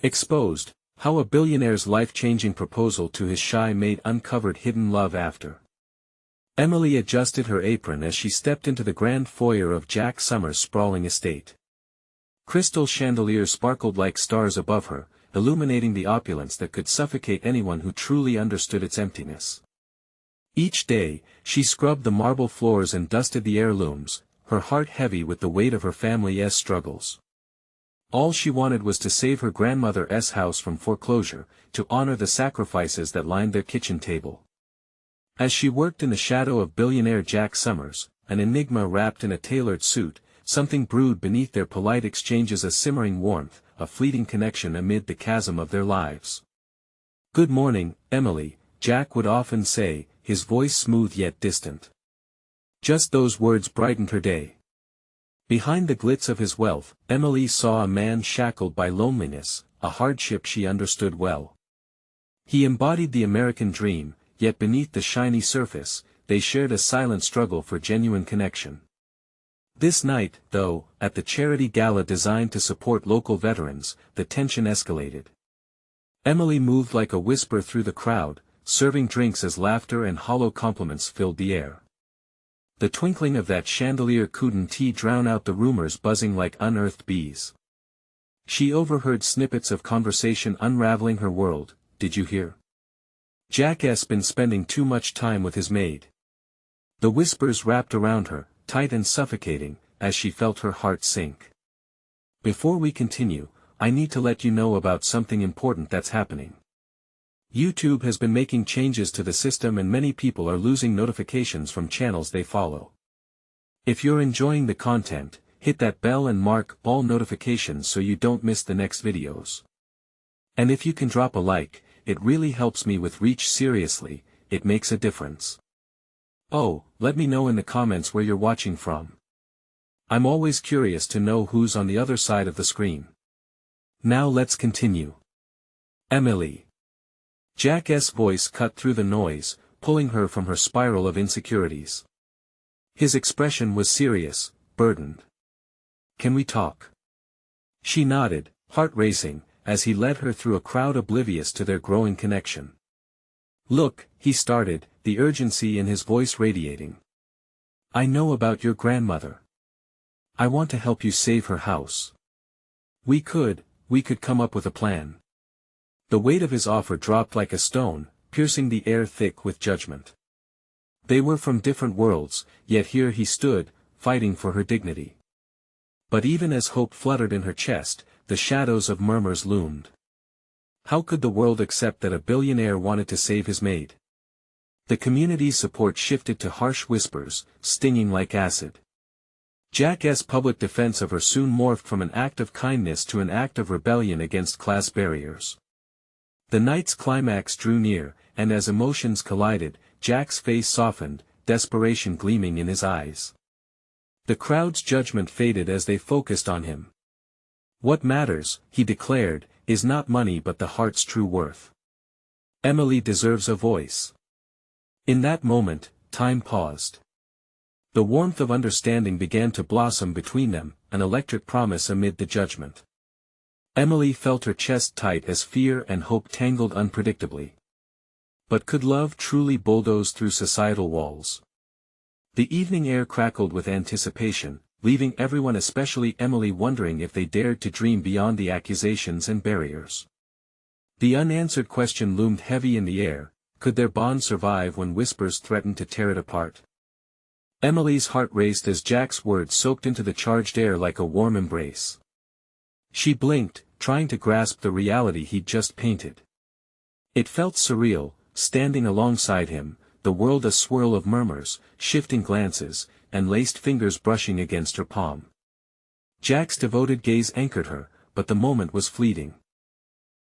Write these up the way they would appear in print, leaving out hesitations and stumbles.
Exposed, how a billionaire's life-changing proposal to his shy maid uncovered hidden love after. Emily adjusted her apron as she stepped into the grand foyer of Jack Summer's sprawling estate. Crystal chandeliers sparkled like stars above her, illuminating the opulence that could suffocate anyone who truly understood its emptiness. Each day, she scrubbed the marble floors and dusted the heirlooms, her heart heavy with the weight of her family's struggles. All she wanted was to save her grandmother's house from foreclosure, to honor the sacrifices that lined their kitchen table. As she worked in the shadow of billionaire Jack Summers, an enigma wrapped in a tailored suit, something brewed beneath their polite exchanges, a simmering warmth, a fleeting connection amid the chasm of their lives. "Good morning, Emily," Jack would often say, his voice smooth yet distant. Just those words brightened her day. Behind the glitz of his wealth, Emily saw a man shackled by loneliness, a hardship she understood well. He embodied the American dream, yet beneath the shiny surface, they shared a silent struggle for genuine connection. This night, though, at the charity gala designed to support local veterans, the tension escalated. Emily moved like a whisper through the crowd, serving drinks as laughter and hollow compliments filled the air. The twinkling of that chandelier couldn't drown out the rumors buzzing like unearthed bees. She overheard snippets of conversation unraveling her world. "Did you hear? Jack's been spending too much time with his maid." The whispers wrapped around her, tight and suffocating, as she felt her heart sink. "Before we continue, I need to let you know about something important that's happening. YouTube has been making changes to the system and many people are losing notifications from channels they follow. If you're enjoying the content, hit that bell and mark all notifications so you don't miss the next videos. And if you can drop a like, it really helps me with reach. Seriously, it makes a difference. Oh, let me know in the comments where you're watching from. I'm always curious to know who's on the other side of the screen. Now let's continue. Emily. Jack's voice cut through the noise, pulling her from her spiral of insecurities. His expression was serious, burdened. "Can we talk?" She nodded, heart racing, as he led her through a crowd oblivious to their growing connection. "Look," he started, the urgency in his voice radiating. "I know about your grandmother. I want to help you save her house. We could come up with a plan." The weight of his offer dropped like a stone, piercing the air thick with judgment. They were from different worlds, yet here he stood, fighting for her dignity. But even as hope fluttered in her chest, the shadows of murmurs loomed. How could the world accept that a billionaire wanted to save his maid? The community's support shifted to harsh whispers, stinging like acid. Jack's public defense of her soon morphed from an act of kindness to an act of rebellion against class barriers. The night's climax drew near, and as emotions collided, Jack's face softened, desperation gleaming in his eyes. The crowd's judgment faded as they focused on him. "What matters," he declared, "is not money but the heart's true worth. Emily deserves a voice." In that moment, time paused. The warmth of understanding began to blossom between them, an electric promise amid the judgment. Emily felt her chest tight as fear and hope tangled unpredictably. But could love truly bulldoze through societal walls? The evening air crackled with anticipation, leaving everyone, especially Emily, wondering if they dared to dream beyond the accusations and barriers. The unanswered question loomed heavy in the air: could their bond survive when whispers threatened to tear it apart? Emily's heart raced as Jack's words soaked into the charged air like a warm embrace. She blinked, trying to grasp the reality he'd just painted. It felt surreal, standing alongside him, the world a swirl of murmurs, shifting glances, and laced fingers brushing against her palm. Jack's devoted gaze anchored her, but the moment was fleeting.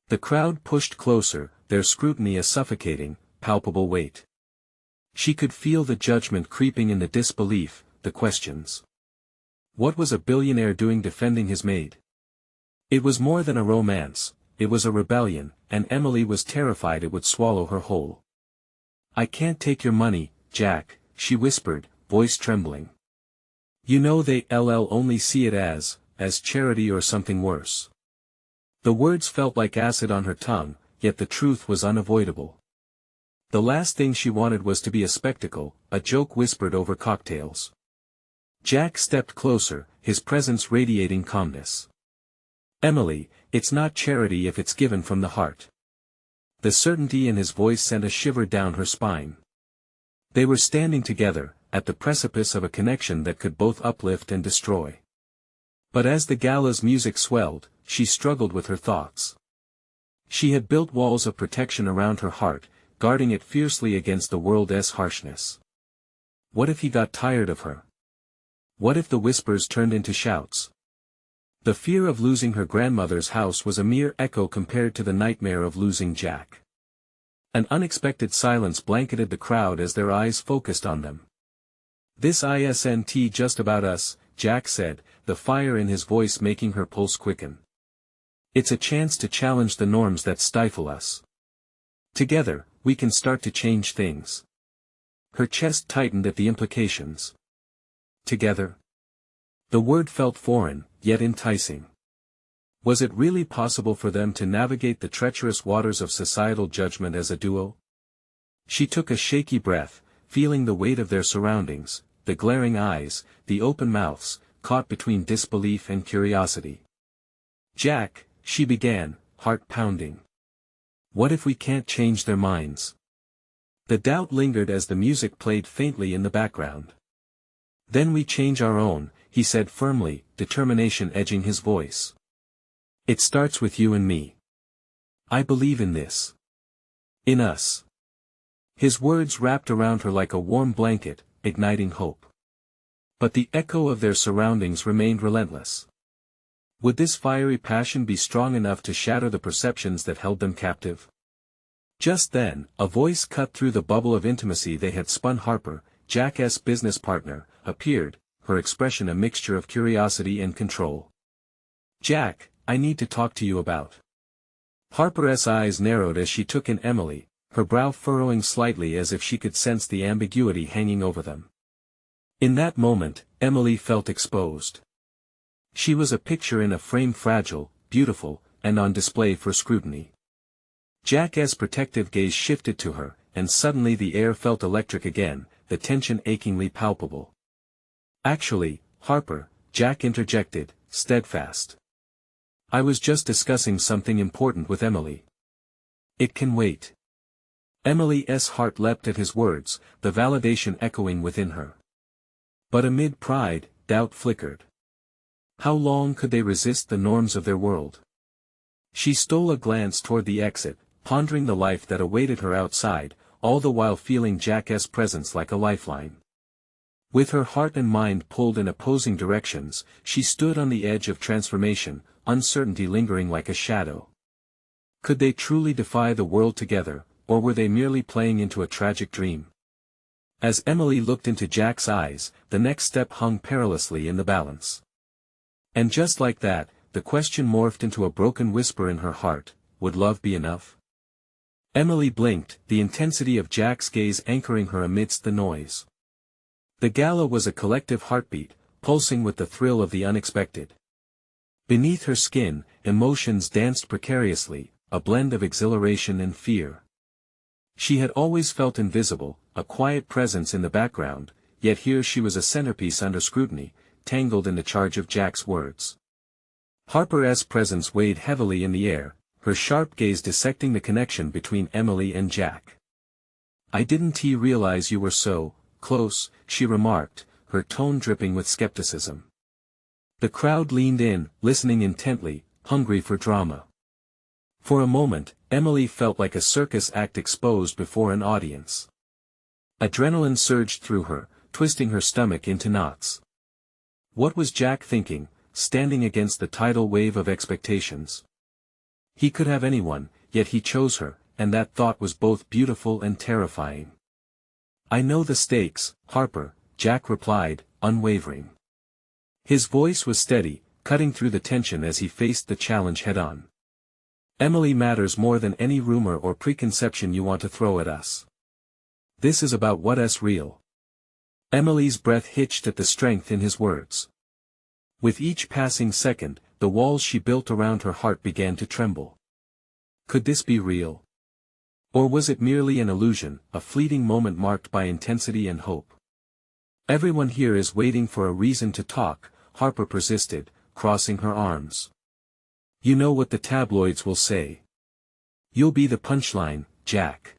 The crowd pushed closer, their scrutiny a suffocating, palpable weight. She could feel the judgment creeping in, the disbelief, the questions. What was a billionaire doing defending his maid? It was more than a romance, it was a rebellion, and Emily was terrified it would swallow her whole. "I can't take your money, Jack," she whispered, voice trembling. "You know they'll only see it as charity or something worse." The words felt like acid on her tongue, yet the truth was unavoidable. The last thing she wanted was to be a spectacle, a joke whispered over cocktails. Jack stepped closer, his presence radiating calmness. "Emily, it's not charity if it's given from the heart." The certainty in his voice sent a shiver down her spine. They were standing together, at the precipice of a connection that could both uplift and destroy. But as the gala's music swelled, she struggled with her thoughts. She had built walls of protection around her heart, guarding it fiercely against the world's harshness. What if he got tired of her? What if the whispers turned into shouts? The fear of losing her grandmother's house was a mere echo compared to the nightmare of losing Jack. An unexpected silence blanketed the crowd as their eyes focused on them. "This isn't just about us," Jack said, the fire in his voice making her pulse quicken. "It's a chance to challenge the norms that stifle us. Together, we can start to change things." Her chest tightened at the implications. Together? The word felt foreign, yet enticing. Was it really possible for them to navigate the treacherous waters of societal judgment as a duo? She took a shaky breath, feeling the weight of their surroundings, the glaring eyes, the open mouths, caught between disbelief and curiosity. "Jack," she began, heart pounding. "What if we can't change their minds?" The doubt lingered as the music played faintly in the background. "Then we change our own," he said firmly, determination edging his voice. "It starts with you and me. I believe in this. In us." His words wrapped around her like a warm blanket, igniting hope. But the echo of their surroundings remained relentless. Would this fiery passion be strong enough to shatter the perceptions that held them captive? Just then, a voice cut through the bubble of intimacy they had spun. Harper, Jack's business partner, appeared, her expression a mixture of curiosity and control. "Jack, I need to talk to you about." Harper's eyes narrowed as she took in Emily, her brow furrowing slightly as if she could sense the ambiguity hanging over them. In that moment, Emily felt exposed. She was a picture in a frame, fragile, beautiful, and on display for scrutiny. Jack's protective gaze shifted to her, and suddenly the air felt electric again, the tension achingly palpable. "Actually, Harper," Jack interjected, steadfast. "I was just discussing something important with Emily. It can wait." Emily's heart leapt at his words, the validation echoing within her. But amid pride, doubt flickered. How long could they resist the norms of their world? She stole a glance toward the exit, pondering the life that awaited her outside, all the while feeling Jack's presence like a lifeline. With her heart and mind pulled in opposing directions, she stood on the edge of transformation, uncertainty lingering like a shadow. Could they truly defy the world together, or were they merely playing into a tragic dream? As Emily looked into Jack's eyes, the next step hung perilously in the balance. And just like that, the question morphed into a broken whisper in her heart: would love be enough? Emily blinked, the intensity of Jack's gaze anchoring her amidst the noise. The gala was a collective heartbeat, pulsing with the thrill of the unexpected. Beneath her skin, emotions danced precariously, a blend of exhilaration and fear. She had always felt invisible, a quiet presence in the background, yet here she was a centerpiece under scrutiny, tangled in the charge of Jack's words. Harper's presence weighed heavily in the air, her sharp gaze dissecting the connection between Emily and Jack. "I didn't realize you were so close," she remarked, her tone dripping with skepticism. The crowd leaned in, listening intently, hungry for drama. For a moment, Emily felt like a circus act exposed before an audience. Adrenaline surged through her, twisting her stomach into knots. What was Jack thinking, standing against the tidal wave of expectations? He could have anyone, yet he chose her, and that thought was both beautiful and terrifying. "I know the stakes, Harper," Jack replied, unwavering. His voice was steady, cutting through the tension as he faced the challenge head-on. "Emily matters more than any rumor or preconception you want to throw at us. This is about what's real." Emily's breath hitched at the strength in his words. With each passing second, the walls she built around her heart began to tremble. Could this be real? Or was it merely an illusion, a fleeting moment marked by intensity and hope? Everyone here is waiting for a reason to talk, Harper persisted, crossing her arms. You know what the tabloids will say. You'll be the punchline, Jack.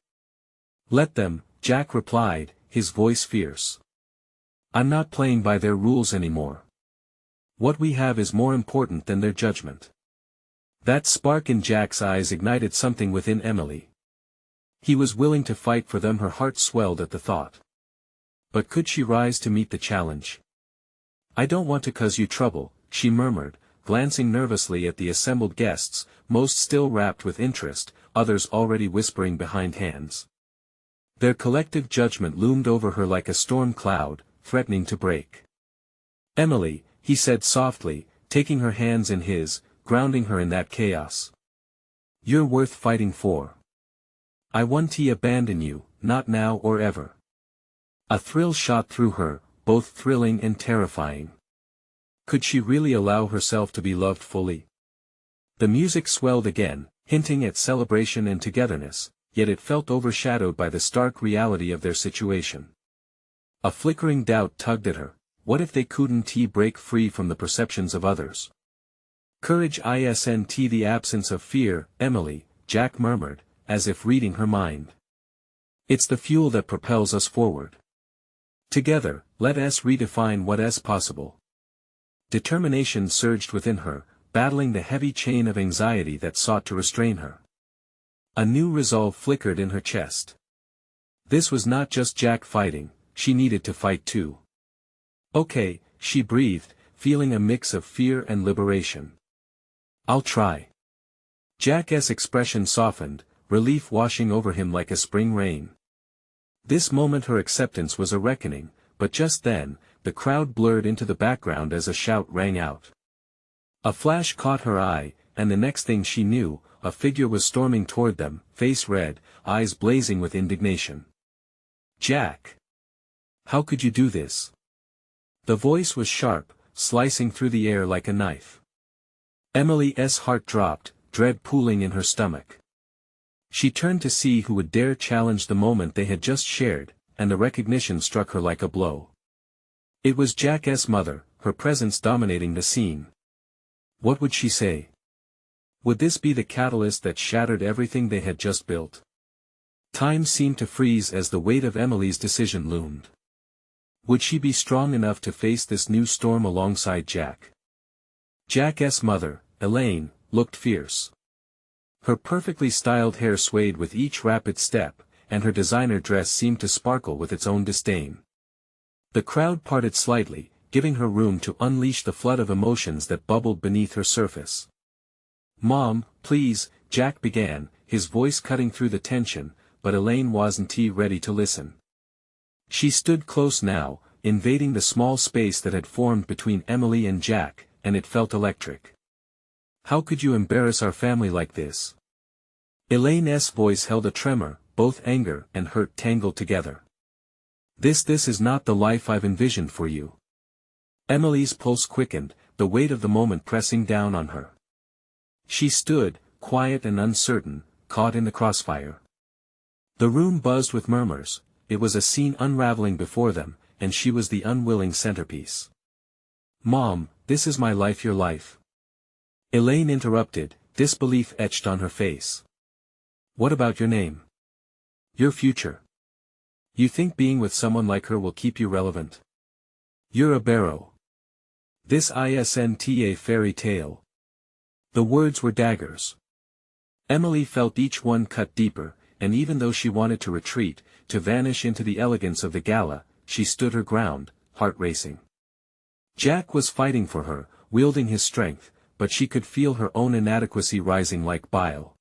Let them, Jack replied, his voice fierce. I'm not playing by their rules anymore. What we have is more important than their judgment. That spark in Jack's eyes ignited something within Emily. He was willing to fight for them. Her heart swelled at the thought. But could she rise to meet the challenge? I don't want to cause you trouble, she murmured, glancing nervously at the assembled guests, most still rapt with interest, others already whispering behind hands. Their collective judgment loomed over her like a storm cloud, threatening to break. Emily, he said softly, taking her hands in his, grounding her in that chaos. You're worth fighting for. I won't abandon you, not now or ever. A thrill shot through her, both thrilling and terrifying. Could she really allow herself to be loved fully? The music swelled again, hinting at celebration and togetherness, yet it felt overshadowed by the stark reality of their situation. A flickering doubt tugged at her. What if they couldn't break free from the perceptions of others? Courage isn't the absence of fear, Emily, Jack murmured, as if reading her mind. It's the fuel that propels us forward. Together, let us redefine what is possible. Determination surged within her, battling the heavy chain of anxiety that sought to restrain her. A new resolve flickered in her chest. This was not just Jack fighting, she needed to fight too. Okay, she breathed, feeling a mix of fear and liberation. I'll try. Jack's expression softened, relief washing over him like a spring rain. This moment her acceptance was a reckoning, but just then, the crowd blurred into the background as a shout rang out. A flash caught her eye, and the next thing she knew, a figure was storming toward them, face red, eyes blazing with indignation. Jack! How could you do this? The voice was sharp, slicing through the air like a knife. Emily's heart dropped, dread pooling in her stomach. She turned to see who would dare challenge the moment they had just shared, and the recognition struck her like a blow. It was Jack's mother, her presence dominating the scene. What would she say? Would this be the catalyst that shattered everything they had just built? Time seemed to freeze as the weight of Emily's decision loomed. Would she be strong enough to face this new storm alongside Jack? Jack's mother, Elaine, looked fierce. Her perfectly styled hair swayed with each rapid step, and her designer dress seemed to sparkle with its own disdain. The crowd parted slightly, giving her room to unleash the flood of emotions that bubbled beneath her surface. Mom, please, Jack began, his voice cutting through the tension, but Elaine wasn't ready to listen. She stood close now, invading the small space that had formed between Emily and Jack, and it felt electric. How could you embarrass our family like this? Elaine's voice held a tremor, both anger and hurt tangled together. This is not the life I've envisioned for you. Emily's pulse quickened, the weight of the moment pressing down on her. She stood, quiet and uncertain, caught in the crossfire. The room buzzed with murmurs. It was a scene unraveling before them, and she was the unwilling centerpiece. Mom, this is my life, your life. Elaine interrupted, disbelief etched on her face. What about your name? Your future? You think being with someone like her will keep you relevant? You're a barrow. This isn't a fairy tale. The words were daggers. Emily felt each one cut deeper, and even though she wanted to retreat, to vanish into the elegance of the gala, she stood her ground, heart racing. Jack was fighting for her, wielding his strength, but she could feel her own inadequacy rising like bile.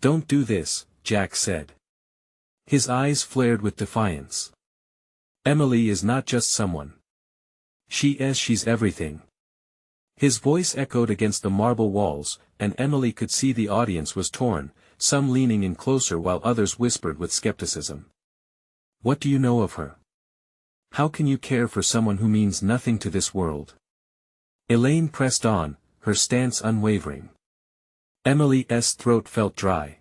Don't do this, Jack said. His eyes flared with defiance. Emily is not just someone. She's everything. His voice echoed against the marble walls, and Emily could see the audience was torn, some leaning in closer while others whispered with skepticism. What do you know of her? How can you care for someone who means nothing to this world? Elaine pressed on, her stance unwavering. Emily's throat felt dry.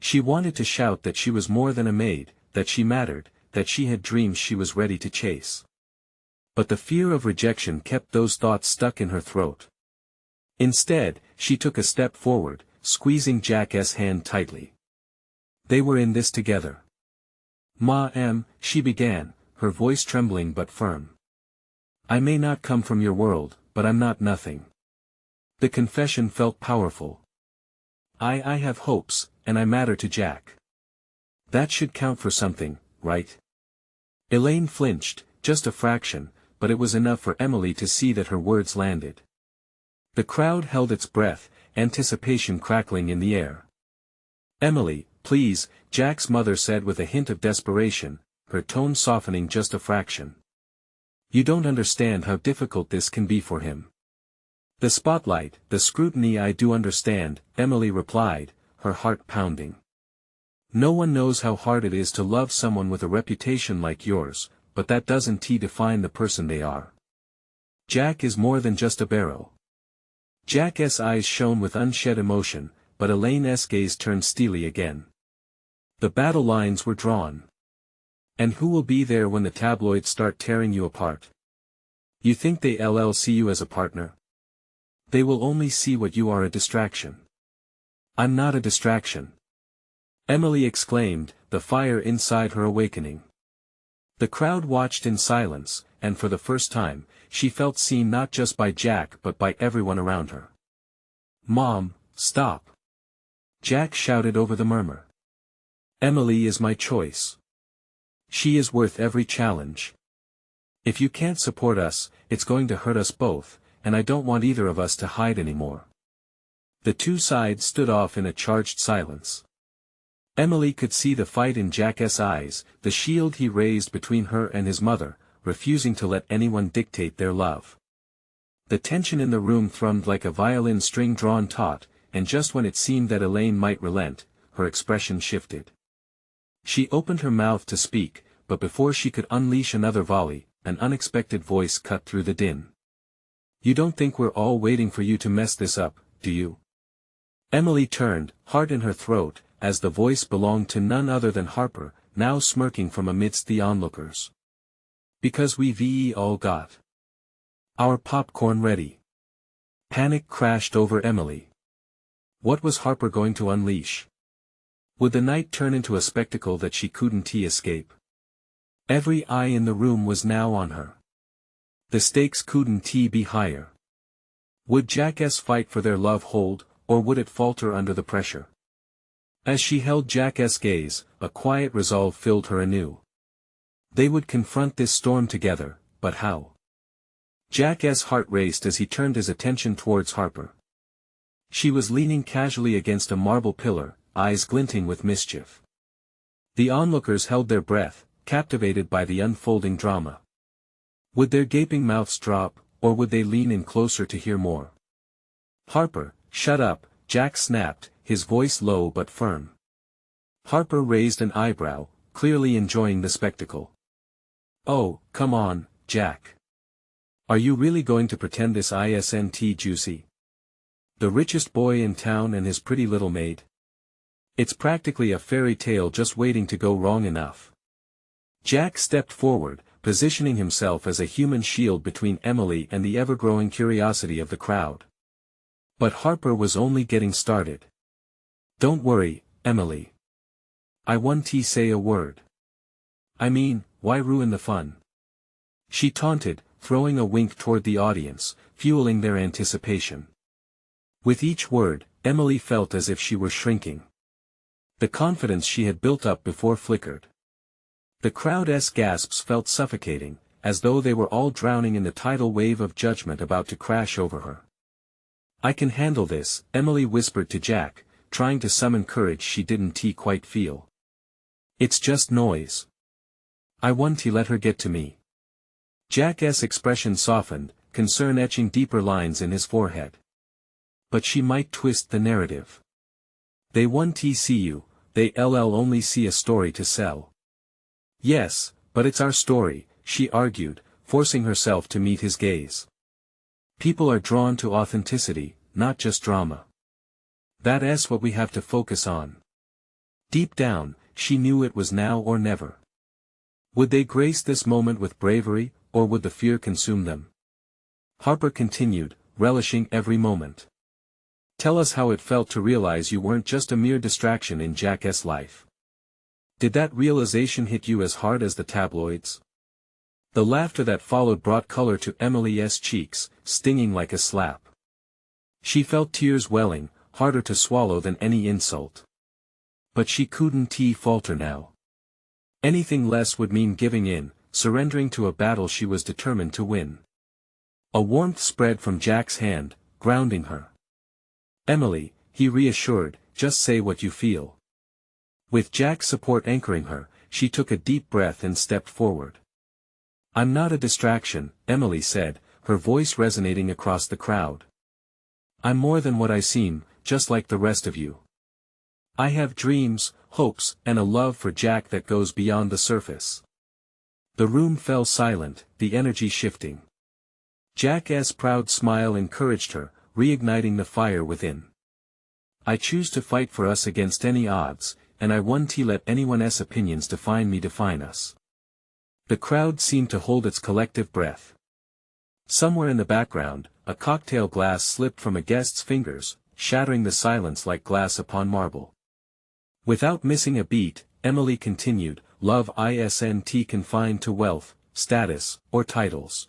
She wanted to shout that she was more than a maid, that she mattered, that she had dreams she was ready to chase. But the fear of rejection kept those thoughts stuck in her throat. Instead, she took a step forward, squeezing Jack's hand tightly. They were in this together. "Ma, she began, her voice trembling but firm. "I may not come from your world, but I'm not nothing." The confession felt powerful. I have hopes, and I matter to Jack. That should count for something, right?" Elaine flinched, just a fraction, but it was enough for Emily to see that her words landed. The crowd held its breath, anticipation crackling in the air. "Emily, please," Jack's mother said with a hint of desperation, her tone softening just a fraction. "You don't understand how difficult this can be for him." "The spotlight, the scrutiny, I do understand," Emily replied, her heart pounding. "No one knows how hard it is to love someone with a reputation like yours, but that doesn't define the person they are. Jack is more than just a barrow." Jack's eyes shone with unshed emotion, but Elaine's gaze turned steely again. The battle lines were drawn. "And who will be there when the tabloids start tearing you apart? You think they'll see you as a partner? They will only see what you are, a distraction." "I'm not a distraction," Emily exclaimed, the fire inside her awakening. The crowd watched in silence, and for the first time, she felt seen not just by Jack but by everyone around her. "Mom, stop!" Jack shouted over the murmur. "Emily is my choice. She is worth every challenge. If you can't support us, it's going to hurt us both, and I don't want either of us to hide anymore." The two sides stood off in a charged silence. Emily could see the fight in Jack's eyes, the shield he raised between her and his mother, refusing to let anyone dictate their love. The tension in the room thrummed like a violin string drawn taut, and just when it seemed that Elaine might relent, her expression shifted. She opened her mouth to speak, but before she could unleash another volley, an unexpected voice cut through the din. "You don't think we're all waiting for you to mess this up, do you?" Emily turned, heart in her throat, as the voice belonged to none other than Harper, now smirking from amidst the onlookers. "Because we've all got our popcorn ready." Panic crashed over Emily. What was Harper going to unleash? Would the night turn into a spectacle that she couldn't escape? Every eye in the room was now on her. The stakes couldn't be higher. Would Jack's fight for their love hold, or would it falter under the pressure? As she held Jack's gaze, a quiet resolve filled her anew. They would confront this storm together, but how? Jack's heart raced as he turned his attention towards Harper. She was leaning casually against a marble pillar, eyes glinting with mischief. The onlookers held their breath, captivated by the unfolding drama. Would their gaping mouths drop, or would they lean in closer to hear more? "Harper, shut up," Jack snapped, his voice low but firm. Harper raised an eyebrow, clearly enjoying the spectacle. "Oh, come on, Jack. Are you really going to pretend this isn't juicy? The richest boy in town and his pretty little maid? It's practically a fairy tale just waiting to go wrong enough." Jack stepped forward, positioning himself as a human shield between Emily and the ever-growing curiosity of the crowd. But Harper was only getting started. "Don't worry, Emily. I won't say a word. I mean, why ruin the fun?" She taunted, throwing a wink toward the audience, fueling their anticipation. With each word, Emily felt as if she were shrinking. The confidence she had built up before flickered. The crowd's gasps felt suffocating, as though they were all drowning in the tidal wave of judgment about to crash over her. "I can handle this," Emily whispered to Jack, trying to summon courage she didn't quite feel. "It's just noise. I won't let her get to me." Jack's expression softened, concern etching deeper lines in his forehead. "But she might twist the narrative. They won't see you, they'll only see a story to sell." "Yes, but it's our story," she argued, forcing herself to meet his gaze. People are drawn to authenticity, not just drama. That's what we have to focus on. Deep down, she knew it was now or never. Would they grace this moment with bravery, or would the fear consume them? Harper continued, relishing every moment. Tell us how it felt to realize you weren't just a mere distraction in Jack's life. Did that realization hit you as hard as the tabloids? The laughter that followed brought color to Emily's cheeks, stinging like a slap. She felt tears welling, harder to swallow than any insult. But she couldn't falter now. Anything less would mean giving in, surrendering to a battle she was determined to win. A warmth spread from Jack's hand, grounding her. Emily, he reassured, just say what you feel. With Jack's support anchoring her, she took a deep breath and stepped forward. I'm not a distraction, Emily said, her voice resonating across the crowd. I'm more than what I seem, just like the rest of you. I have dreams, hopes, and a love for Jack that goes beyond the surface. The room fell silent, the energy shifting. Jack's proud smile encouraged her, reigniting the fire within. I choose to fight for us against any odds, and I won't let anyone's opinions define us. The crowd seemed to hold its collective breath. Somewhere in the background, a cocktail glass slipped from a guest's fingers, shattering the silence like glass upon marble. Without missing a beat, Emily continued, love isn't confined to wealth, status, or titles.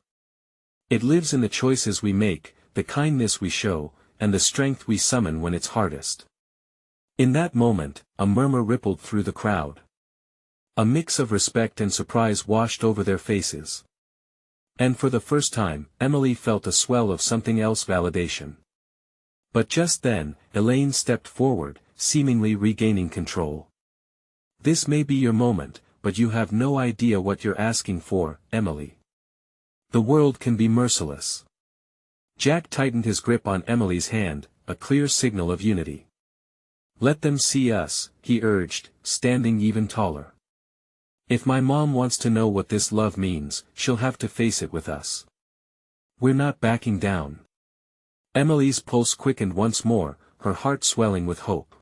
It lives in the choices we make, the kindness we show, and the strength we summon when it's hardest. In that moment, a murmur rippled through the crowd. A mix of respect and surprise washed over their faces. And for the first time, Emily felt a swell of something else, validation. But just then, Elaine stepped forward, seemingly regaining control. This may be your moment, but you have no idea what you're asking for, Emily. The world can be merciless. Jack tightened his grip on Emily's hand, a clear signal of unity. Let them see us, he urged, standing even taller. If my mom wants to know what this love means, she'll have to face it with us. We're not backing down. Emily's pulse quickened once more, her heart swelling with hope.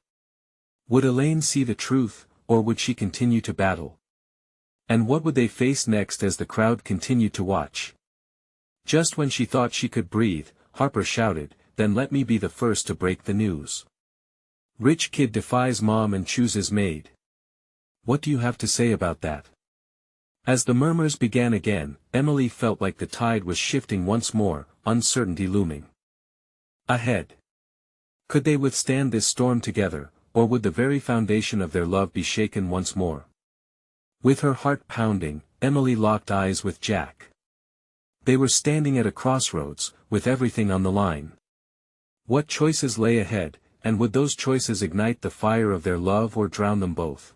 Would Elaine see the truth, or would she continue to battle? And what would they face next as the crowd continued to watch? Just when she thought she could breathe, Harper shouted, then let me be the first to break the news. Rich kid defies mom and chooses Maid. What do you have to say about that? As the murmurs began again, Emily felt like the tide was shifting once more, uncertainty looming ahead. Could they withstand this storm together, or would the very foundation of their love be shaken once more? With her heart pounding, Emily locked eyes with Jack. They were standing at a crossroads, with everything on the line. What choices lay ahead, and would those choices ignite the fire of their love or drown them both?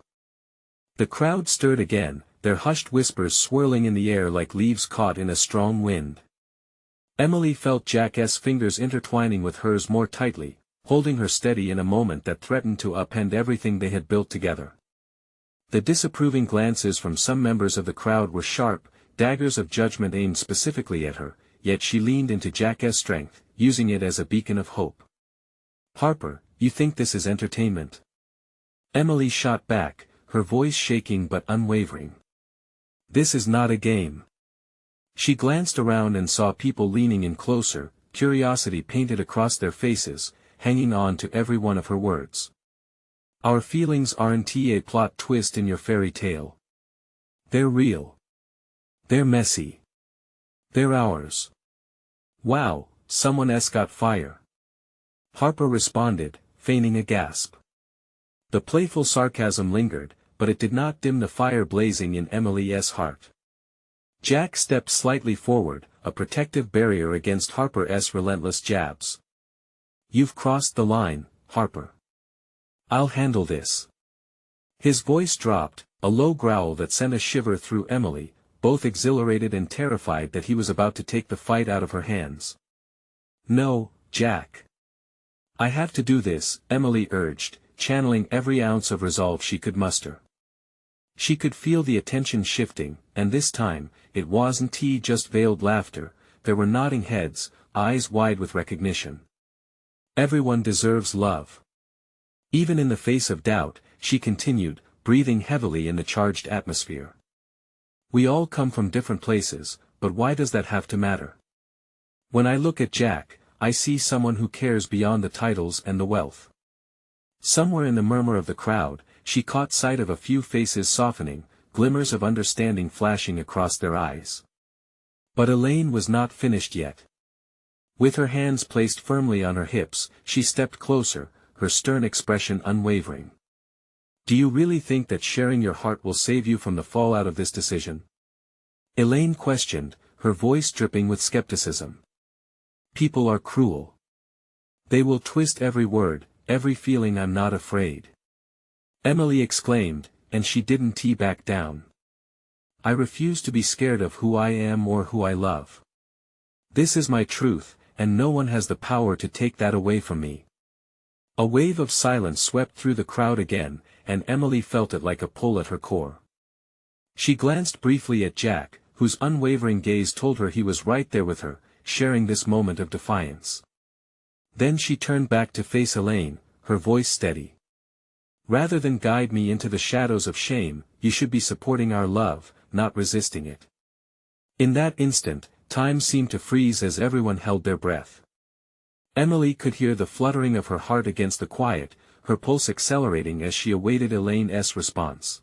The crowd stirred again, their hushed whispers swirling in the air like leaves caught in a strong wind. Emily felt Jack's fingers intertwining with hers more tightly, holding her steady in a moment that threatened to upend everything they had built together. The disapproving glances from some members of the crowd were sharp, daggers of judgment aimed specifically at her, yet she leaned into Jack's strength, using it as a beacon of hope. Harper, you think this is entertainment? Emily shot back, her voice shaking but unwavering. This is not a game. She glanced around and saw people leaning in closer, curiosity painted across their faces, hanging on to every one of her words. Our feelings aren't a plot twist in your fairy tale. They're real. They're messy. They're ours. Wow, someone's got fire. Harper responded, feigning a gasp. The playful sarcasm lingered, but it did not dim the fire blazing in Emily's heart. Jack stepped slightly forward, a protective barrier against Harper's relentless jabs. You've crossed the line, Harper. I'll handle this. His voice dropped, a low growl that sent a shiver through Emily, both exhilarated and terrified that he was about to take the fight out of her hands. No, Jack. I have to do this, Emily urged, channeling every ounce of resolve she could muster. She could feel the attention shifting, and this time, it wasn't just veiled laughter, there were nodding heads, eyes wide with recognition. Everyone deserves love. Even in the face of doubt, she continued, breathing heavily in the charged atmosphere. We all come from different places, but why does that have to matter? When I look at Jack, I see someone who cares beyond the titles and the wealth. Somewhere in the murmur of the crowd, she caught sight of a few faces softening, glimmers of understanding flashing across their eyes. But Elaine was not finished yet. With her hands placed firmly on her hips, she stepped closer, her stern expression unwavering. Do you really think that sharing your heart will save you from the fallout of this decision? Elaine questioned, her voice dripping with skepticism. People are cruel. They will twist every word, every feeling. I'm not afraid. Emily exclaimed, and she didn't back down. I refuse to be scared of who I am or who I love. This is my truth, and no one has the power to take that away from me. A wave of silence swept through the crowd again, and Emily felt it like a pull at her core. She glanced briefly at Jack, whose unwavering gaze told her he was right there with her, sharing this moment of defiance. Then she turned back to face Elaine, her voice steady. Rather than guide me into the shadows of shame, you should be supporting our love, not resisting it. In that instant, time seemed to freeze as everyone held their breath. Emily could hear the fluttering of her heart against the quiet, her pulse accelerating as she awaited Elaine's response.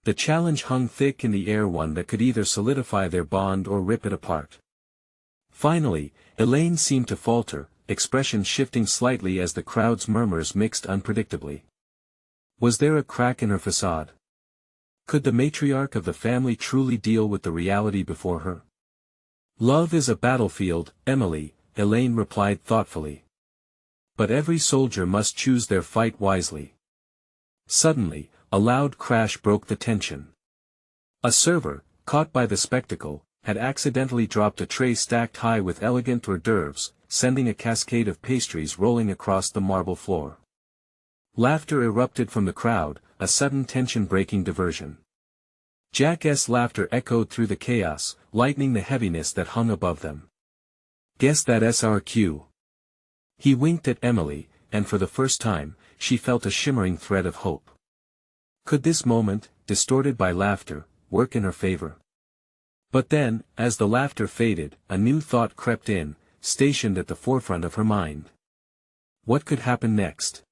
The challenge hung thick in the air, one that could either solidify their bond or rip it apart. Finally, Elaine seemed to falter, expression shifting slightly as the crowd's murmurs mixed unpredictably. Was there a crack in her facade? Could the matriarch of the family truly deal with the reality before her? Love is a battlefield, Emily, Elaine replied thoughtfully. But every soldier must choose their fight wisely. Suddenly, a loud crash broke the tension. A server, caught by the spectacle, had accidentally dropped a tray stacked high with elegant hors d'oeuvres, sending a cascade of pastries rolling across the marble floor. Laughter erupted from the crowd, a sudden tension-breaking diversion. Jack's laughter echoed through the chaos, lightening the heaviness that hung above them. Guess that SRQ. He winked at Emily, and for the first time, she felt a shimmering thread of hope. Could this moment, distorted by laughter, work in her favor? But then, as the laughter faded, a new thought crept in, stationed at the forefront of her mind. What could happen next?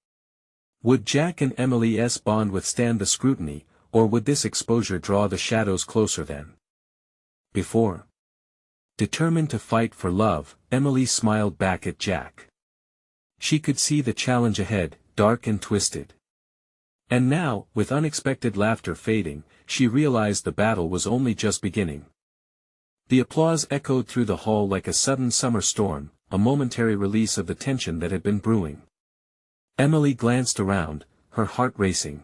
Would Jack and Emily's bond withstand the scrutiny, or would this exposure draw the shadows closer than before? Determined to fight for love, Emily smiled back at Jack. She could see the challenge ahead, dark and twisted. And now, with unexpected laughter fading, she realized the battle was only just beginning. The applause echoed through the hall like a sudden summer storm, a momentary release of the tension that had been brewing. Emily glanced around, her heart racing.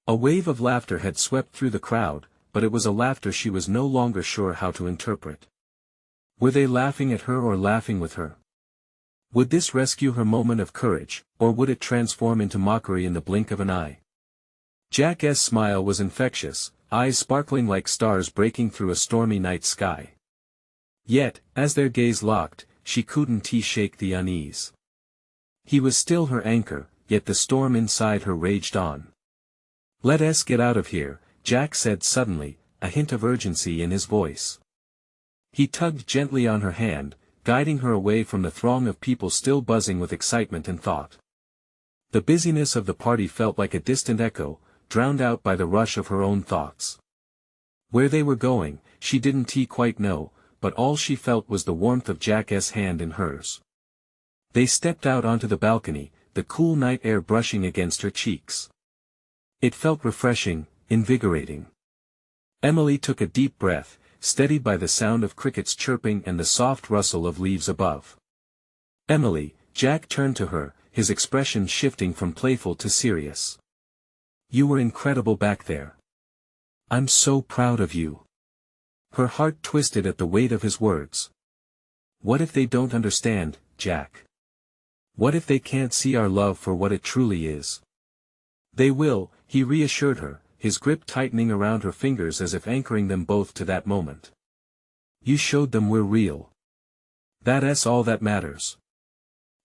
A wave of laughter had swept through the crowd, but it was a laughter she was no longer sure how to interpret. Were they laughing at her or laughing with her? Would this rescue her moment of courage, or would it transform into mockery in the blink of an eye? Jack's smile was infectious, eyes sparkling like stars breaking through a stormy night sky. Yet, as their gaze locked, she couldn't shake the unease. He was still her anchor, yet the storm inside her raged on. Let us get out of here, Jack said suddenly, a hint of urgency in his voice. He tugged gently on her hand, guiding her away from the throng of people still buzzing with excitement and thought. The busyness of the party felt like a distant echo, drowned out by the rush of her own thoughts. Where they were going, she didn't quite know, but all she felt was the warmth of Jack's hand in hers. They stepped out onto the balcony, the cool night air brushing against her cheeks. It felt refreshing, invigorating. Emily took a deep breath, steadied by the sound of crickets chirping and the soft rustle of leaves above. Emily, Jack turned to her, his expression shifting from playful to serious. You were incredible back there. I'm so proud of you. Her heart twisted at the weight of his words. What if they don't understand, Jack? What if they can't see our love for what it truly is? They will, he reassured her, his grip tightening around her fingers as if anchoring them both to that moment. You showed them we're real. That's all that matters.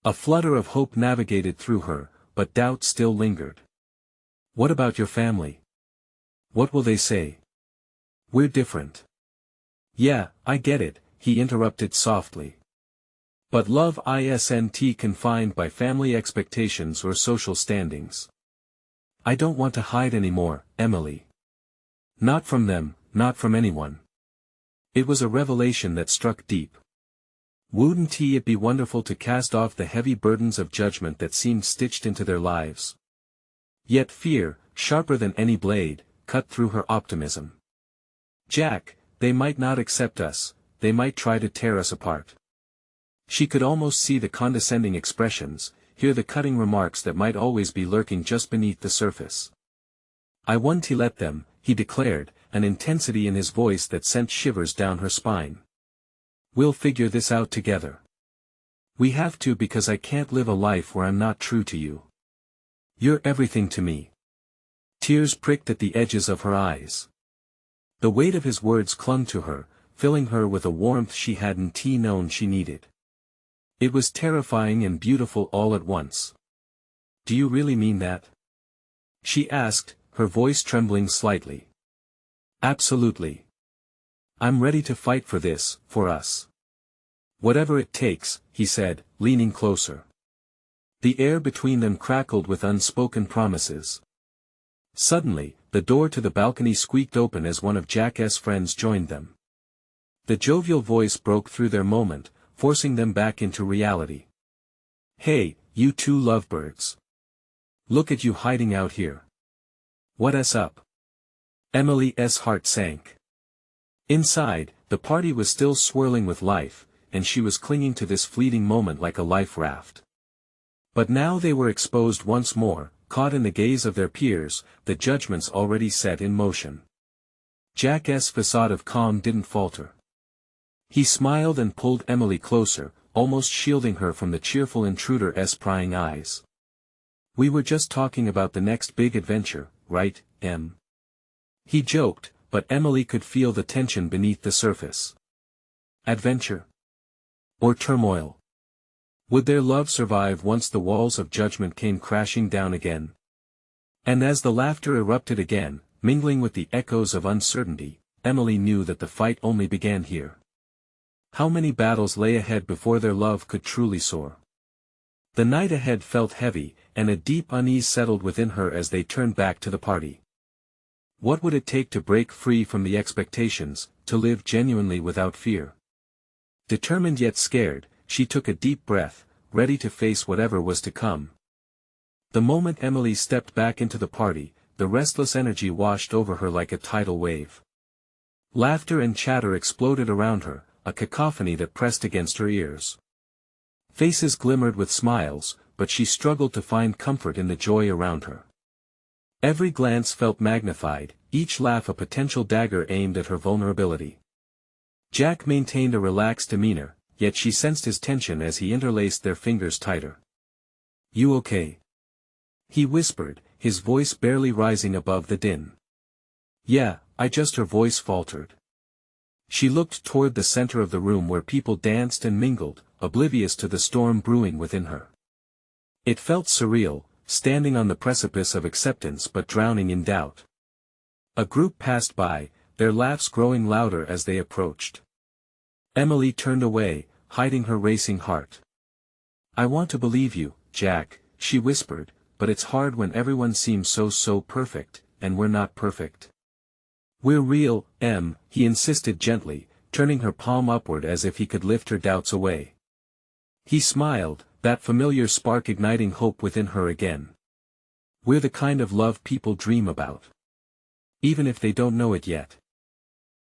A flutter of hope navigated through her, but doubt still lingered. What about your family? What will they say? We're different. Yeah, I get it, he interrupted softly. But love isn't confined by family expectations or social standings. I don't want to hide anymore, Emily. Not from them, not from anyone. It was a revelation that struck deep. Wouldn't it be wonderful to cast off the heavy burdens of judgment that seemed stitched into their lives? Yet fear, sharper than any blade, cut through her optimism. Jack, they might not accept us, they might try to tear us apart. She could almost see the condescending expressions, hear the cutting remarks that might always be lurking just beneath the surface. I won't let them, he declared, an intensity in his voice that sent shivers down her spine. We'll figure this out together. We have to, because I can't live a life where I'm not true to you. You're everything to me. Tears pricked at the edges of her eyes. The weight of his words clung to her, filling her with a warmth she hadn't known she needed. It was terrifying and beautiful all at once. Do you really mean that? She asked, her voice trembling slightly. Absolutely. I'm ready to fight for this, for us. Whatever it takes, he said, leaning closer. The air between them crackled with unspoken promises. Suddenly, the door to the balcony squeaked open as one of Jack's friends joined them. The jovial voice broke through their moment, forcing them back into reality. Hey, you two lovebirds. Look at you hiding out here. What's up? Emily's heart sank. Inside, the party was still swirling with life, and she was clinging to this fleeting moment like a life raft. But now they were exposed once more, caught in the gaze of their peers, the judgments already set in motion. Jack's facade of calm didn't falter. He smiled and pulled Emily closer, almost shielding her from the cheerful intruder's prying eyes. We were just talking about the next big adventure, right, Em? He joked, but Emily could feel the tension beneath the surface. Adventure? Or turmoil? Would their love survive once the walls of judgment came crashing down again? And as the laughter erupted again, mingling with the echoes of uncertainty, Emily knew that the fight only began here. How many battles lay ahead before their love could truly soar? The night ahead felt heavy, and a deep unease settled within her as they turned back to the party. What would it take to break free from the expectations, to live genuinely without fear? Determined yet scared, she took a deep breath, ready to face whatever was to come. The moment Emily stepped back into the party, the restless energy washed over her like a tidal wave. Laughter and chatter exploded around her, a cacophony that pressed against her ears. Faces glimmered with smiles, but she struggled to find comfort in the joy around her. Every glance felt magnified, each laugh a potential dagger aimed at her vulnerability. Jack maintained a relaxed demeanor, yet she sensed his tension as he interlaced their fingers tighter. You okay? He whispered, his voice barely rising above the din. Yeah, her voice faltered. She looked toward the center of the room where people danced and mingled, oblivious to the storm brewing within her. It felt surreal, standing on the precipice of acceptance but drowning in doubt. A group passed by, their laughs growing louder as they approached. Emily turned away, hiding her racing heart. I want to believe you, Jack, she whispered, but it's hard when everyone seems so perfect, and we're not perfect. We're real, Em, he insisted gently, turning her palm upward as if he could lift her doubts away. He smiled, that familiar spark igniting hope within her again. We're the kind of love people dream about. Even if they don't know it yet.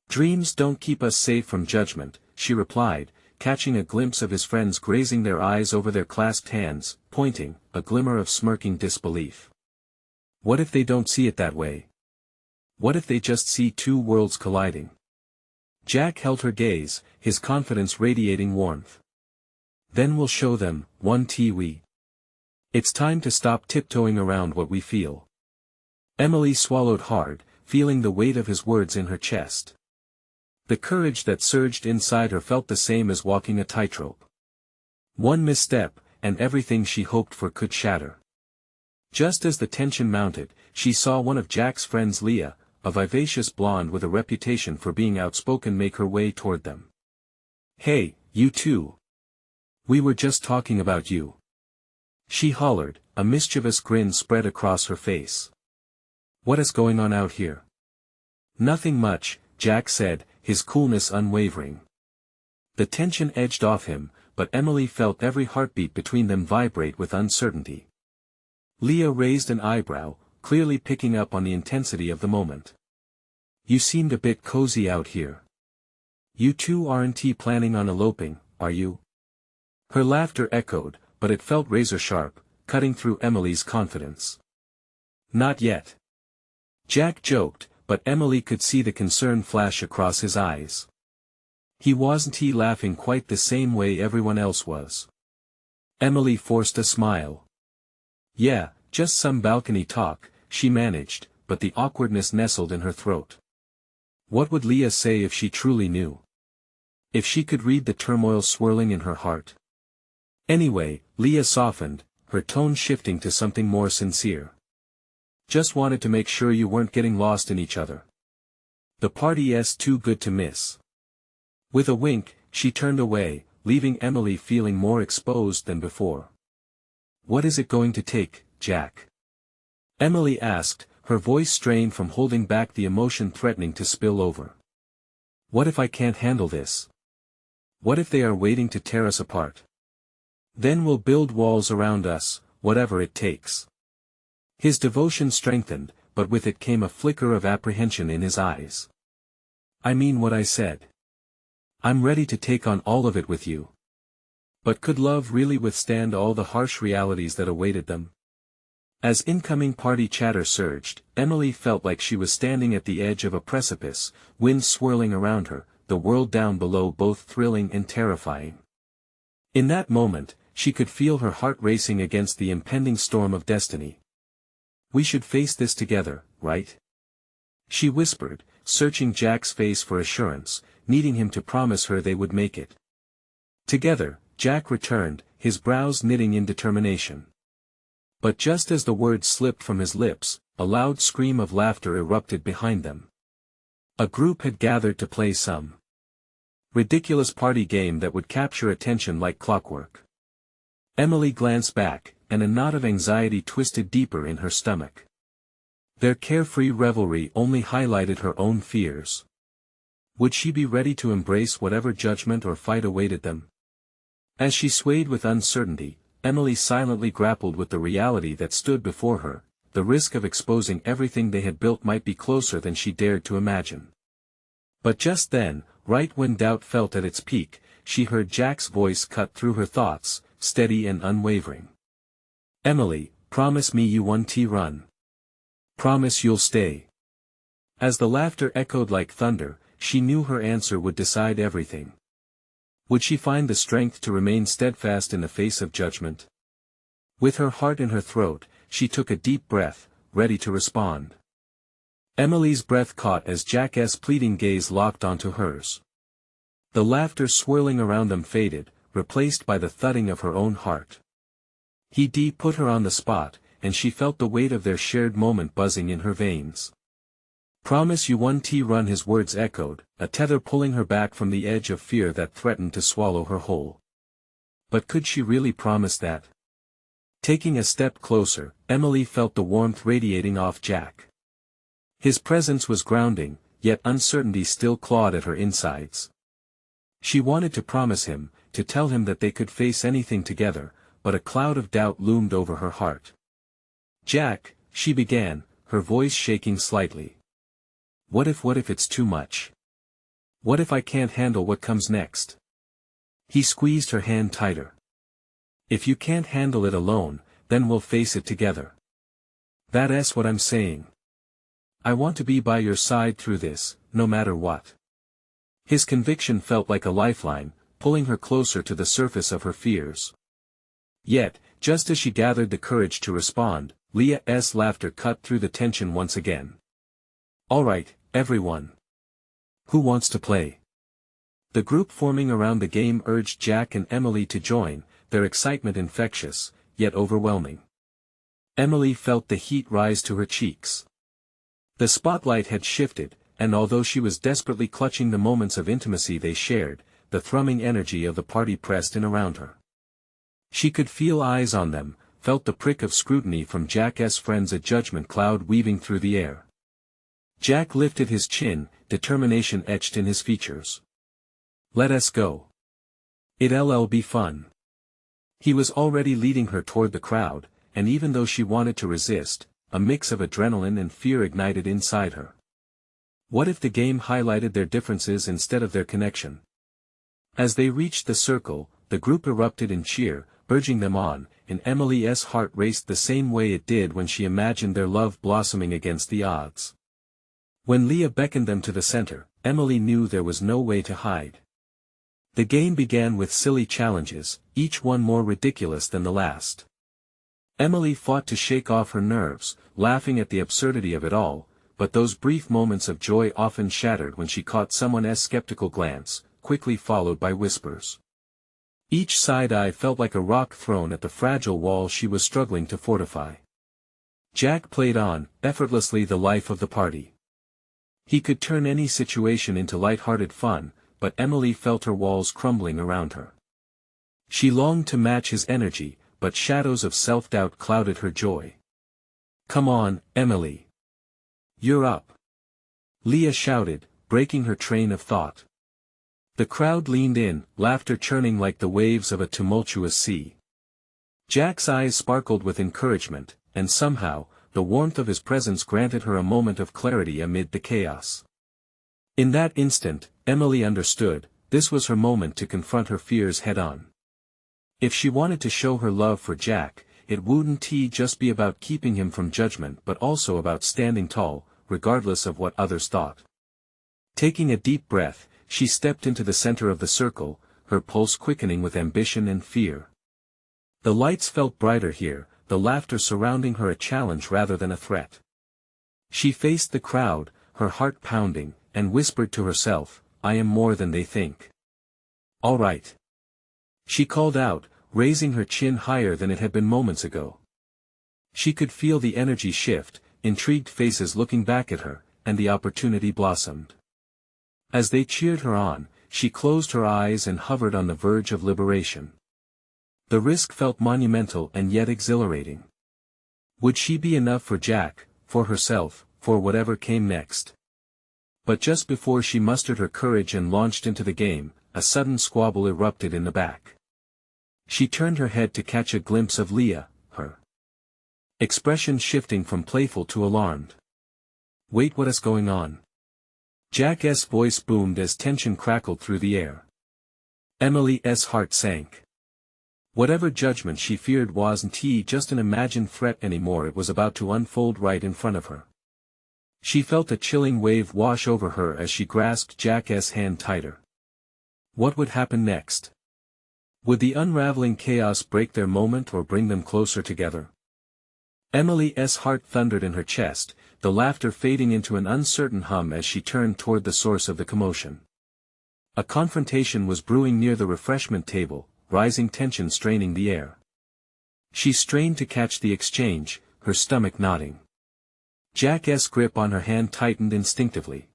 Dreams don't keep us safe from judgment, she replied, catching a glimpse of his friends grazing their eyes over their clasped hands, pointing, a glimmer of smirking disbelief. What if they don't see it that way? What if they just see two worlds colliding? Jack held her gaze, his confidence radiating warmth. Then we'll show them, we. It's time to stop tiptoeing around what we feel. Emily swallowed hard, feeling the weight of his words in her chest. The courage that surged inside her felt the same as walking a tightrope. One misstep, and everything she hoped for could shatter. Just as the tension mounted, she saw one of Jack's friends, Leah, a vivacious blonde with a reputation for being outspoken, make her way toward them. "Hey, you two! We were just talking about you," she hollered, a mischievous grin spread across her face. "What is going on out here?" "Nothing much," Jack said, his coolness unwavering. The tension edged off him, but Emily felt every heartbeat between them vibrate with uncertainty. Leah raised an eyebrow, clearly picking up on the intensity of the moment. "You seemed a bit cozy out here. You two aren't planning on eloping, are you?" Her laughter echoed, but it felt razor-sharp, cutting through Emily's confidence. "Not yet." Jack joked, but Emily could see the concern flash across his eyes. He wasn't laughing quite the same way everyone else was. Emily forced a smile. "Yeah, just some balcony talk," she managed, but the awkwardness nestled in her throat. What would Leah say if she truly knew? If she could read the turmoil swirling in her heart? Anyway, Leah softened, her tone shifting to something more sincere. "Just wanted to make sure you weren't getting lost in each other. The party's too good to miss." With a wink, she turned away, leaving Emily feeling more exposed than before. "What is it going to take, Jack?" Emily asked, her voice strained from holding back the emotion threatening to spill over. "What if I can't handle this? What if they are waiting to tear us apart? Then we'll build walls around us, whatever it takes." His devotion strengthened, but with it came a flicker of apprehension in his eyes. "I mean what I said. I'm ready to take on all of it with you. But could love really withstand all the harsh realities that awaited them?" As incoming party chatter surged, Emily felt like she was standing at the edge of a precipice, wind swirling around her, the world down below both thrilling and terrifying. In that moment, she could feel her heart racing against the impending storm of destiny. "We should face this together, right?" she whispered, searching Jack's face for assurance, needing him to promise her they would make it. "Together," Jack returned, his brows knitting in determination. But just as the words slipped from his lips, a loud scream of laughter erupted behind them. A group had gathered to play some ridiculous party game that would capture attention like clockwork. Emily glanced back, and a knot of anxiety twisted deeper in her stomach. Their carefree revelry only highlighted her own fears. Would she be ready to embrace whatever judgment or fight awaited them? As she swayed with uncertainty, Emily silently grappled with the reality that stood before her. The risk of exposing everything they had built might be closer than she dared to imagine. But just then, right when doubt felt at its peak, she heard Jack's voice cut through her thoughts, steady and unwavering. "Emily, promise me you won't run. Promise you'll stay." As the laughter echoed like thunder, she knew her answer would decide everything. Would she find the strength to remain steadfast in the face of judgment? With her heart in her throat, she took a deep breath, ready to respond. Emily's breath caught as Jack's pleading gaze locked onto hers. The laughter swirling around them faded, replaced by the thudding of her own heart. He put her on the spot, and she felt the weight of their shared moment buzzing in her veins. "Promise you won't run," his words echoed, a tether pulling her back from the edge of fear that threatened to swallow her whole. But could she really promise that? Taking a step closer, Emily felt the warmth radiating off Jack. His presence was grounding, yet uncertainty still clawed at her insides. She wanted to promise him, to tell him that they could face anything together, but a cloud of doubt loomed over her heart. "Jack," she began, her voice shaking slightly. What if it's too much? What if I can't handle what comes next?" He squeezed her hand tighter. "If you can't handle it alone, then we'll face it together. That's what I'm saying. I want to be by your side through this, no matter what." His conviction felt like a lifeline, pulling her closer to the surface of her fears. Yet, just as she gathered the courage to respond, Leah's laughter cut through the tension once again. "All right, everyone. Who wants to play?" The group forming around the game urged Jack and Emily to join, their excitement infectious, yet overwhelming. Emily felt the heat rise to her cheeks. The spotlight had shifted, and although she was desperately clutching the moments of intimacy they shared, the thrumming energy of the party pressed in around her. She could feel eyes on them, felt the prick of scrutiny from Jack's friends, a judgment cloud weaving through the air. Jack lifted his chin, determination etched in his features. "Let us go. It'll be fun." He was already leading her toward the crowd, and even though she wanted to resist, a mix of adrenaline and fear ignited inside her. What if the game highlighted their differences instead of their connection? As they reached the circle, the group erupted in cheer, urging them on, and Emily's heart raced the same way it did when she imagined their love blossoming against the odds. When Leah beckoned them to the center, Emily knew there was no way to hide. The game began with silly challenges, each one more ridiculous than the last. Emily fought to shake off her nerves, laughing at the absurdity of it all, but those brief moments of joy often shattered when she caught someone's skeptical glance, quickly followed by whispers. Each side-eye felt like a rock thrown at the fragile wall she was struggling to fortify. Jack played on, effortlessly, the life of the party. He could turn any situation into light-hearted fun, but Emily felt her walls crumbling around her. She longed to match his energy, but shadows of self-doubt clouded her joy. "Come on, Emily. You're up!" Leah shouted, breaking her train of thought. The crowd leaned in, laughter churning like the waves of a tumultuous sea. Jack's eyes sparkled with encouragement, and somehow, the warmth of his presence granted her a moment of clarity amid the chaos. In that instant, Emily understood, this was her moment to confront her fears head-on. If she wanted to show her love for Jack, it wouldn't just be about keeping him from judgment but also about standing tall, regardless of what others thought. Taking a deep breath, she stepped into the center of the circle, her pulse quickening with ambition and fear. The lights felt brighter here, the laughter surrounding her a challenge rather than a threat. She faced the crowd, her heart pounding, and whispered to herself, "I am more than they think." "All right." She called out, raising her chin higher than it had been moments ago. She could feel the energy shift, intrigued faces looking back at her, and the opportunity blossomed. As they cheered her on, she closed her eyes and hovered on the verge of liberation. The risk felt monumental and yet exhilarating. Would she be enough for Jack, for herself, for whatever came next? But just before she mustered her courage and launched into the game, a sudden squabble erupted in the back. She turned her head to catch a glimpse of Leah, her expression shifting from playful to alarmed. "Wait, what is going on?" Jack's voice boomed as tension crackled through the air. Emily's heart sank. Whatever judgment she feared wasn't just an imagined threat anymore, it was about to unfold right in front of her. She felt a chilling wave wash over her as she grasped Jack's hand tighter. What would happen next? Would the unraveling chaos break their moment or bring them closer together? Emily's heart thundered in her chest, the laughter fading into an uncertain hum as she turned toward the source of the commotion. A confrontation was brewing near the refreshment table, rising tension straining the air. She strained to catch the exchange, her stomach knotting. Jack's grip on her hand tightened instinctively.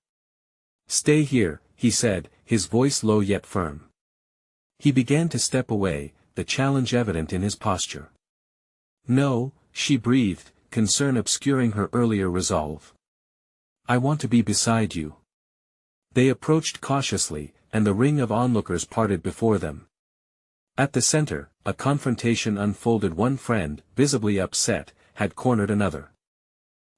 "Stay here," he said, his voice low yet firm. He began to step away, the challenge evident in his posture. "No," she breathed, concern obscuring her earlier resolve. "I want to be beside you." They approached cautiously, and the ring of onlookers parted before them. At the center, a confrontation unfolded. One friend, visibly upset, had cornered another.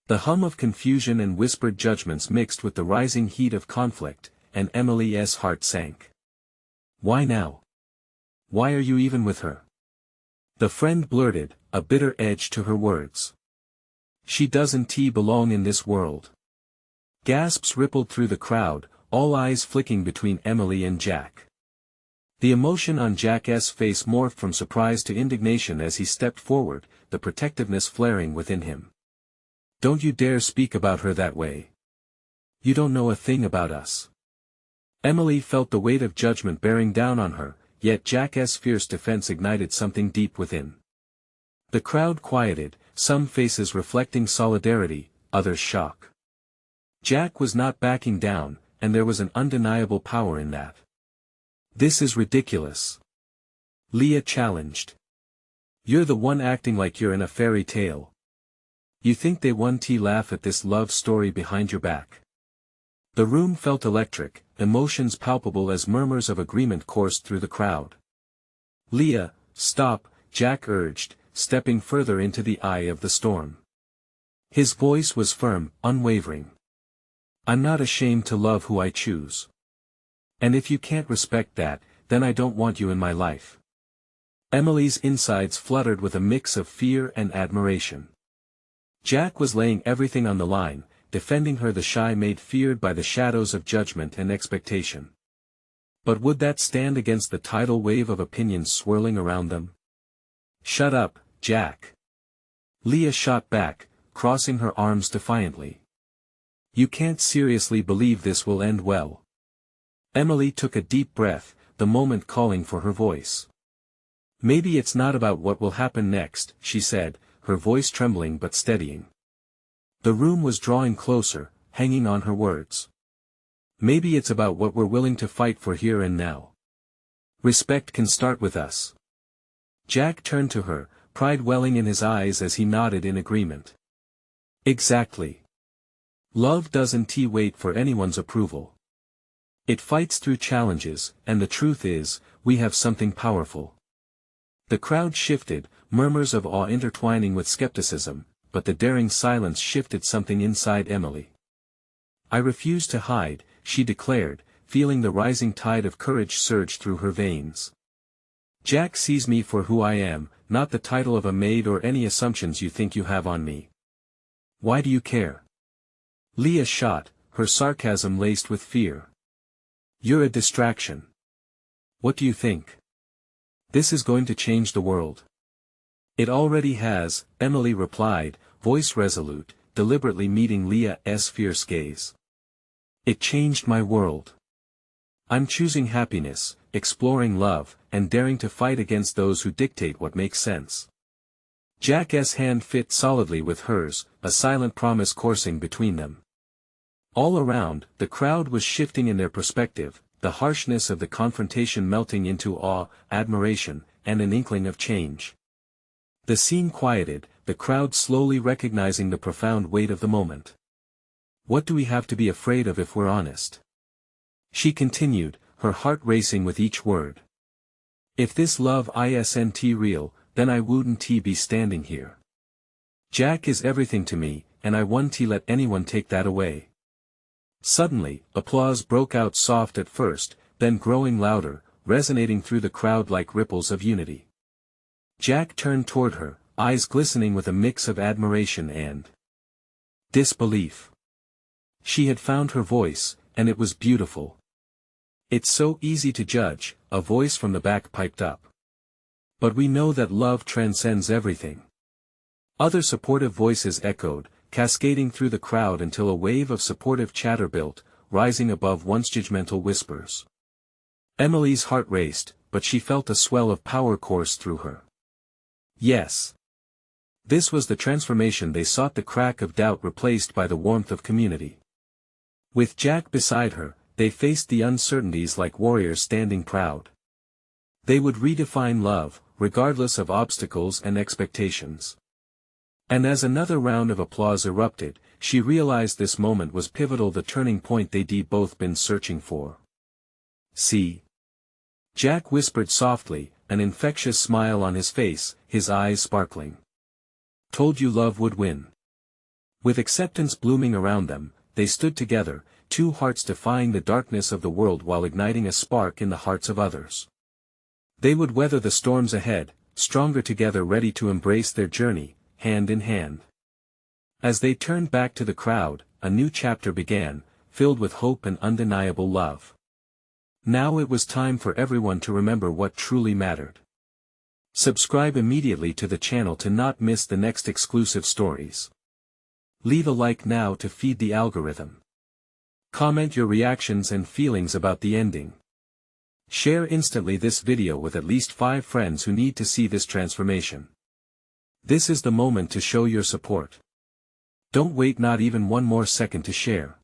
The hum of confusion and whispered judgments mixed with the rising heat of conflict, and Emily's heart sank. "Why now? Why are you even with her?" The friend blurted, a bitter edge to her words. "She doesn't belong in this world." Gasps rippled through the crowd, all eyes flicking between Emily and Jack. The emotion on Jack's face morphed from surprise to indignation as he stepped forward, the protectiveness flaring within him. "Don't you dare speak about her that way. You don't know a thing about us." Emily felt the weight of judgment bearing down on her, yet Jack's fierce defense ignited something deep within. The crowd quieted, some faces reflecting solidarity, others shock. Jack was not backing down, and there was an undeniable power in that. "This is ridiculous," Leah challenged. "You're the one acting like you're in a fairy tale. You think they won't laugh at this love story behind your back?" The room felt electric, emotions palpable as murmurs of agreement coursed through the crowd. "Leah, stop," Jack urged, stepping further into the eye of the storm. His voice was firm, unwavering. "I'm not ashamed to love who I choose. And if you can't respect that, then I don't want you in my life." Emily's insides fluttered with a mix of fear and admiration. Jack was laying everything on the line, defending her, the shy maid feared by the shadows of judgment and expectation. But would that stand against the tidal wave of opinions swirling around them? "Shut up, Jack," Leah shot back, crossing her arms defiantly. "You can't seriously believe this will end well." Emily took a deep breath, the moment calling for her voice. "Maybe it's not about what will happen next," she said, her voice trembling but steadying. The room was drawing closer, hanging on her words. "Maybe it's about what we're willing to fight for here and now. Respect can start with us." Jack turned to her, pride welling in his eyes as he nodded in agreement. "Exactly. Love doesn't wait for anyone's approval. It fights through challenges, and the truth is, we have something powerful." The crowd shifted, murmurs of awe intertwining with skepticism, but the daring silence shifted something inside Emily. "I refuse to hide," she declared, feeling the rising tide of courage surge through her veins. "Jack sees me for who I am, not the title of a maid or any assumptions you think you have on me. Why do you care?" Leah shot, her sarcasm laced with fear. "You're a distraction. What do you think? This is going to change the world." "It already has," Emily replied, voice resolute, deliberately meeting Leah's fierce gaze. "It changed my world. I'm choosing happiness, exploring love, and daring to fight against those who dictate what makes sense." Jack's hand fit solidly with hers, a silent promise coursing between them. All around, the crowd was shifting in their perspective, the harshness of the confrontation melting into awe, admiration, and an inkling of change. The scene quieted, the crowd slowly recognizing the profound weight of the moment. "What do we have to be afraid of if we're honest?" she continued, her heart racing with each word. "If this love isn't real, then I wouldn't be standing here. Jack is everything to me, and I won't let anyone take that away." Suddenly, applause broke out, soft at first, then growing louder, resonating through the crowd like ripples of unity. Jack turned toward her, eyes glistening with a mix of admiration and disbelief. She had found her voice, and it was beautiful. "It's so easy to judge," a voice from the back piped up. "But we know that love transcends everything." Other supportive voices echoed, cascading through the crowd until a wave of supportive chatter built, rising above once judgmental whispers. Emily's heart raced, but she felt a swell of power course through her. Yes. This was the transformation they sought, the crack of doubt replaced by the warmth of community. With Jack beside her, they faced the uncertainties like warriors standing proud. They would redefine love, regardless of obstacles and expectations. And as another round of applause erupted, she realized this moment was pivotal, the turning point they'd both been searching for. "See?" Jack whispered softly, an infectious smile on his face, his eyes sparkling. "Told you love would win." With acceptance blooming around them, they stood together, two hearts defying the darkness of the world while igniting a spark in the hearts of others. They would weather the storms ahead, stronger together, ready to embrace their journey, hand in hand. As they turned back to the crowd, a new chapter began, filled with hope and undeniable love. Now it was time for everyone to remember what truly mattered. Subscribe immediately to the channel to not miss the next exclusive stories. Leave a like now to feed the algorithm. Comment your reactions and feelings about the ending. Share instantly this video with at least 5 friends who need to see this transformation. This is the moment to show your support. Don't wait not even one more second to share.